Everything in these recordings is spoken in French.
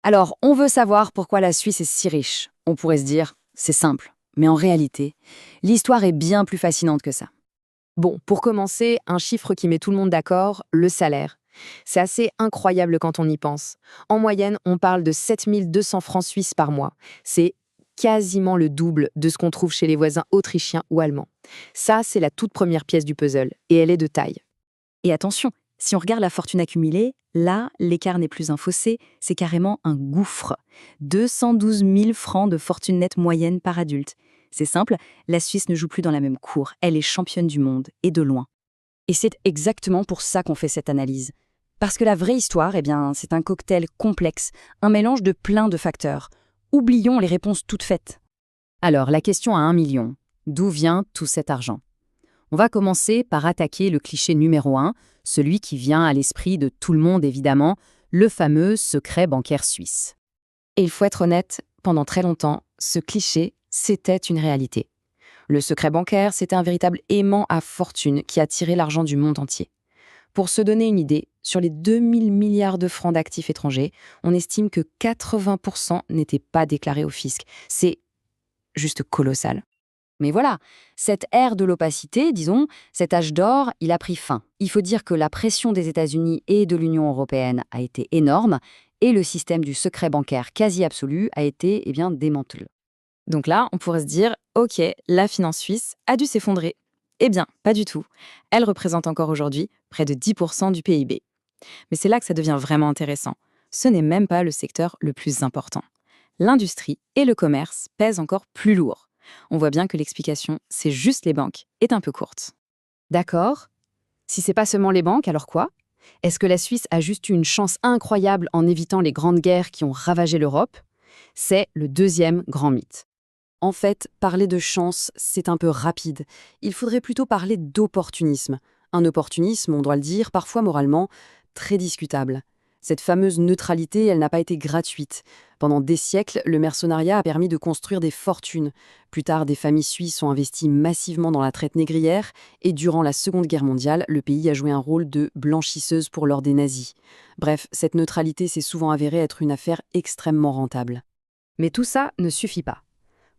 Alors, on veut savoir pourquoi la Suisse est si riche. On pourrait se dire, c'est simple. Mais en réalité, l'histoire est bien plus fascinante que ça. Bon, pour commencer, un chiffre qui met tout le monde d'accord, le salaire. C'est assez incroyable quand on y pense. En moyenne, on parle de 7 200 francs suisses par mois. C'est quasiment le double de ce qu'on trouve chez les voisins autrichiens ou allemands. Ça, c'est la toute première pièce du puzzle, et elle est de taille. Et attention, si on regarde la fortune accumulée, là, l'écart n'est plus un fossé, c'est carrément un gouffre. 212 000 francs de fortune nette moyenne par adulte. C'est simple, la Suisse ne joue plus dans la même cour, elle est championne du monde, et de loin. Et c'est exactement pour ça qu'on fait cette analyse. Parce que la vraie histoire, c'est un cocktail complexe, un mélange de plein de facteurs. Oublions les réponses toutes faites. Alors, la question à 1 million. D'où vient tout cet argent? On va commencer par attaquer le cliché numéro 1, celui qui vient à l'esprit de tout le monde évidemment, le fameux secret bancaire suisse. Et il faut être honnête, pendant très longtemps, ce cliché, c'était une réalité. Le secret bancaire, c'était un véritable aimant à fortune qui attirait l'argent du monde entier. Pour se donner une idée, sur les 2000 milliards de francs d'actifs étrangers, on estime que 80% n'étaient pas déclarés au fisc. C'est juste colossal. Mais voilà, cette ère de l'opacité, disons, cet âge d'or, il a pris fin. Il faut dire que la pression des États-Unis et de l'Union européenne a été énorme et le système du secret bancaire quasi absolu a été démantelé. Donc là, on pourrait se dire, ok, la finance suisse a dû s'effondrer. Eh bien, pas du tout. Elle représente encore aujourd'hui près de 10% du PIB. Mais c'est là que ça devient vraiment intéressant. Ce n'est même pas le secteur le plus important. L'industrie et le commerce pèsent encore plus lourd. On voit bien que l'explication, c'est juste les banques, est un peu courte. D'accord. Si c'est pas seulement les banques, alors quoi? Est-ce que la Suisse a juste eu une chance incroyable en évitant les grandes guerres qui ont ravagé l'Europe? C'est le deuxième grand mythe. En fait, parler de chance, c'est un peu rapide. Il faudrait plutôt parler d'opportunisme. Un opportunisme, on doit le dire, parfois moralement, très discutable. Cette fameuse neutralité, elle n'a pas été gratuite. Pendant des siècles, le mercenariat a permis de construire des fortunes. Plus tard, des familles suisses ont investi massivement dans la traite négrière et durant la Seconde Guerre mondiale, le pays a joué un rôle de blanchisseuse pour l'ordre des nazis. Bref, cette neutralité s'est souvent avérée être une affaire extrêmement rentable. Mais tout ça ne suffit pas.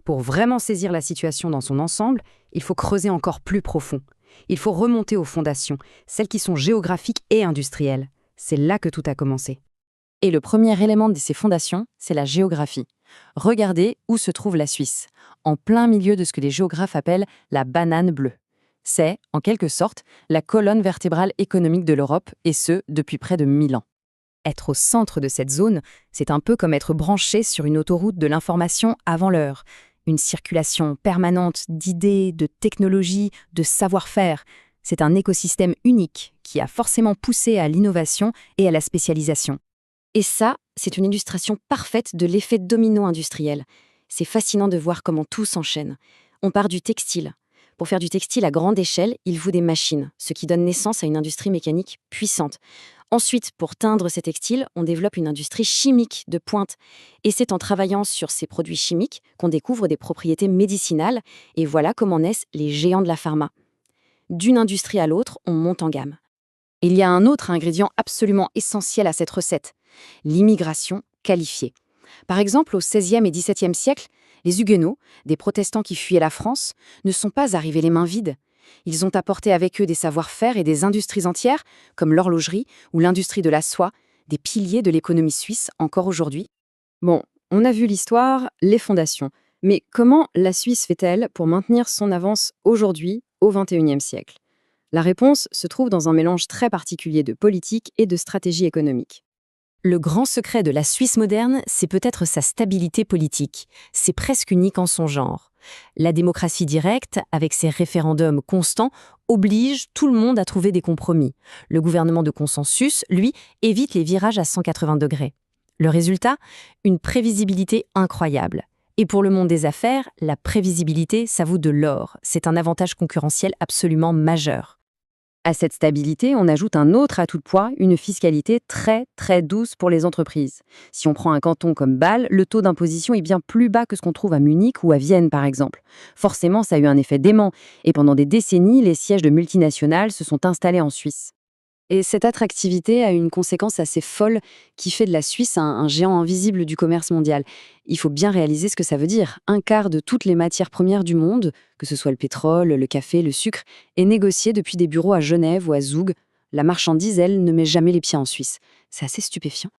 Pour vraiment saisir la situation dans son ensemble, il faut creuser encore plus profond. Il faut remonter aux fondations, celles qui sont géographiques et industrielles. C'est là que tout a commencé. Et le premier élément de ces fondations, c'est la géographie. Regardez où se trouve la Suisse, en plein milieu de ce que les géographes appellent la banane bleue. C'est, en quelque sorte, la colonne vertébrale économique de l'Europe, et ce, depuis près de 1000 ans. Être au centre de cette zone, c'est un peu comme être branché sur une autoroute de l'information avant l'heure. Une circulation permanente d'idées, de technologies, de savoir-faire. C'est un écosystème unique qui a forcément poussé à l'innovation et à la spécialisation. Et ça, c'est une illustration parfaite de l'effet domino industriel. C'est fascinant de voir comment tout s'enchaîne. On part du textile. Pour faire du textile à grande échelle, il faut des machines, ce qui donne naissance à une industrie mécanique puissante. Ensuite, pour teindre ces textiles, on développe une industrie chimique de pointe. Et c'est en travaillant sur ces produits chimiques qu'on découvre des propriétés médicinales. Et voilà comment naissent les géants de la pharma. D'une industrie à l'autre, on monte en gamme. Il y a un autre ingrédient absolument essentiel à cette recette, l'immigration qualifiée. Par exemple, au XVIe et XVIIe siècle, les Huguenots, des protestants qui fuyaient la France, ne sont pas arrivés les mains vides. Ils ont apporté avec eux des savoir-faire et des industries entières, comme l'horlogerie ou l'industrie de la soie, des piliers de l'économie suisse encore aujourd'hui. Bon, on a vu l'histoire, les fondations. Mais comment la Suisse fait-elle pour maintenir son avance aujourd'hui, au XXIe siècle? La réponse se trouve dans un mélange très particulier de politique et de stratégie économique. Le grand secret de la Suisse moderne, c'est peut-être sa stabilité politique. C'est presque unique en son genre. La démocratie directe, avec ses référendums constants, oblige tout le monde à trouver des compromis. Le gouvernement de consensus, lui, évite les virages à 180 degrés. Le résultat? Une prévisibilité incroyable. Et pour le monde des affaires, la prévisibilité, ça vaut de l'or. C'est un avantage concurrentiel absolument majeur. À cette stabilité, on ajoute un autre atout de poids, une fiscalité très très douce pour les entreprises. Si on prend un canton comme Bâle, le taux d'imposition est bien plus bas que ce qu'on trouve à Munich ou à Vienne par exemple. Forcément, ça a eu un effet dément, et pendant des décennies, les sièges de multinationales se sont installés en Suisse. Et cette attractivité a une conséquence assez folle qui fait de la Suisse un géant invisible du commerce mondial. Il faut bien réaliser ce que ça veut dire. Un quart de toutes les matières premières du monde, que ce soit le pétrole, le café, le sucre, est négocié depuis des bureaux à Genève ou à Zoug. La marchandise, elle, ne met jamais les pieds en Suisse. C'est assez stupéfiant.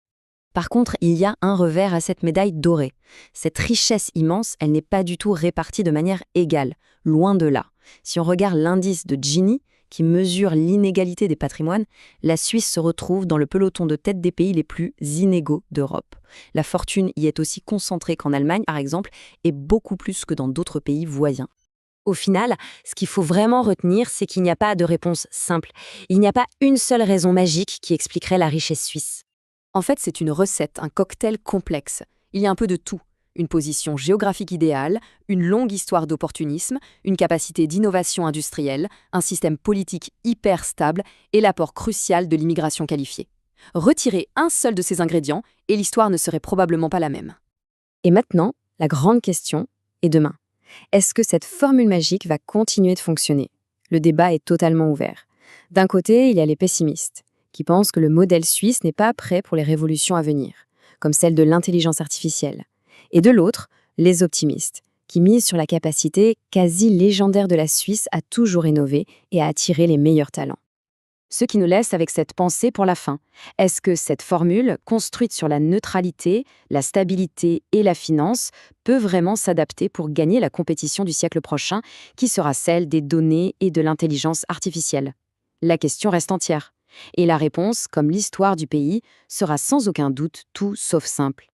Par contre, il y a un revers à cette médaille dorée. Cette richesse immense, elle n'est pas du tout répartie de manière égale, loin de là. Si on regarde l'indice de Gini, qui mesure l'inégalité des patrimoines, la Suisse se retrouve dans le peloton de tête des pays les plus inégaux d'Europe. La fortune y est aussi concentrée qu'en Allemagne, par exemple, et beaucoup plus que dans d'autres pays voisins. Au final, ce qu'il faut vraiment retenir, c'est qu'il n'y a pas de réponse simple. Il n'y a pas une seule raison magique qui expliquerait la richesse suisse. En fait, c'est une recette, un cocktail complexe. Il y a un peu de tout. Une position géographique idéale, une longue histoire d'opportunisme, une capacité d'innovation industrielle, un système politique hyper stable et l'apport crucial de l'immigration qualifiée. Retirez un seul de ces ingrédients et l'histoire ne serait probablement pas la même. Et maintenant, la grande question est demain. Est-ce que cette formule magique va continuer de fonctionner? Le débat est totalement ouvert. D'un côté, il y a les pessimistes, qui pensent que le modèle suisse n'est pas prêt pour les révolutions à venir, comme celle de l'intelligence artificielle. Et de l'autre, les optimistes, qui misent sur la capacité quasi légendaire de la Suisse à toujours innover et à attirer les meilleurs talents. Ce qui nous laisse avec cette pensée pour la fin. Est-ce que cette formule, construite sur la neutralité, la stabilité et la finance, peut vraiment s'adapter pour gagner la compétition du siècle prochain, qui sera celle des données et de l'intelligence artificielle? La question reste entière. Et la réponse, comme l'histoire du pays, sera sans aucun doute tout sauf simple.